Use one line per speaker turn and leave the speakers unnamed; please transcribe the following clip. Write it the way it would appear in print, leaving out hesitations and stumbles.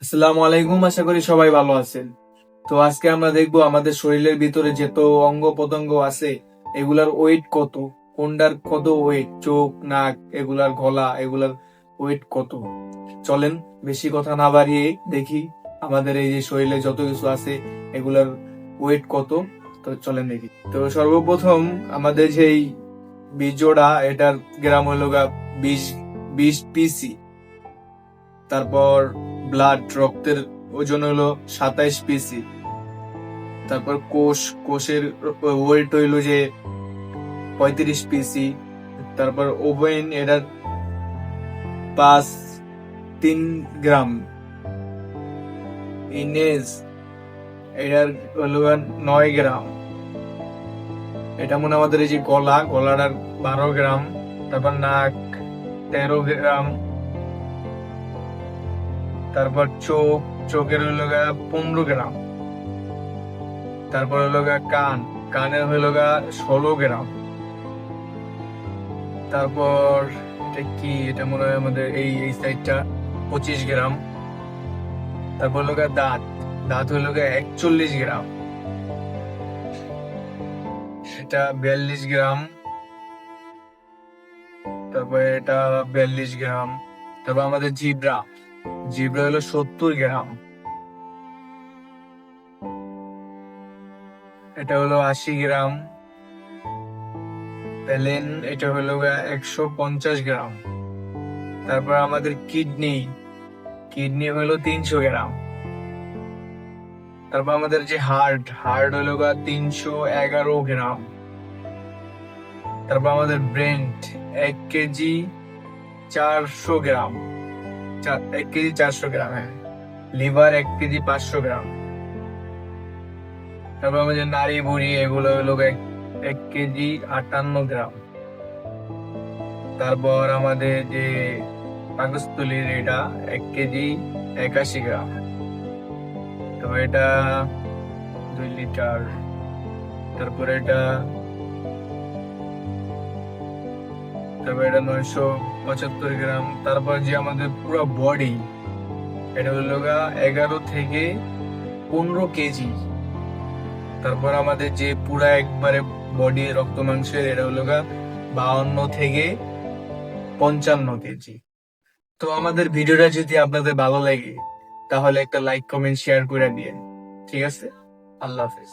আসসালামু আলাইকুম, আশা করি সবাই ভালো আছেন। তো আজকে আমরা দেখবো আমাদের শরীরের ভিতরে যত অঙ্গ প্রত্যঙ্গ আছে এগুলার ওয়েট কত, কোনটার কত ওয়েট, চোখ, নাক, এগুলার গলা, এগুলার ওয়েট কত। চলেন বেশি কথা না বাড়িয়ে দেখি আমাদের এই যে শরীরে যত কিছু আছে এগুলার ওয়েট কত। তো চলেন দেখি। তো সর্বপ্রথম আমাদের যেই বীর্যটা, এটার গ্রাম হলো 20 20 পিসি। তারপর রক্তের ওজন হলো 27 পিসি। তারপর কোষের ওয়েট হইলো যে 35 পিসি। তারপর ওভেন এটার 3 গ্রাম। ইনেজ এটার হলো 9 গ্রাম। এটা মনে আমাদের এই যে গলাটার 12 গ্রাম। তারপর নাক 13 গ্রাম। তারপর চোখের হইলো 15 গ্রাম। তারপর হইলো কানের হইলো 16 গ্রাম। তারপর এটা মনে হয় আমাদের এই সাইডটা 25 গ্রাম। তারপর হইলো দাঁত হইলো 41 গ্রাম। এটা 42 গ্রাম। তারপর এটা 42 গ্রাম। তারপর আমাদের জিব্রা হলো 70 গ্রাম। এটা হলো 80 গ্রাম। প্যালেন এটা হলো 150 গ্রাম। তারপর আমাদের কিডনি হলো 300 গ্রাম। তারপর আমাদের যে হার্ট হলো 311 গ্রাম। তারপর আমাদের ব্রেন 1 কেজি 400 গ্রাম। 1 কেজি 400 গ্রাম, হ্যাঁ। লিভার 1 কেজি 500 গ্রাম। তারপর আমাদের নাড়ি ভুঁড়ি এগুলো হলো 1 কেজি 58 গ্রাম। তারপর আমাদের যে পাকস্থলীর এটা 1 কেজি 81 গ্রাম। তো এটা 2 লিটার। তারপর এটা 975 গ্রাম। তারপর যে আমাদের পুরো বডি, এটা হলো 11 থেকে 15 কেজি। তারপর আমাদের যে পুরা একবারে বডি রক্ত মাংসের, এটা হলো 52 থেকে 55 কেজি। তো আমাদের ভিডিওটা যদি আপনাদের ভালো লাগে তাহলে একটা লাইক, কমেন্ট, শেয়ার করে দিয়েন। ঠিক আছে, আল্লাহ হাফেজ।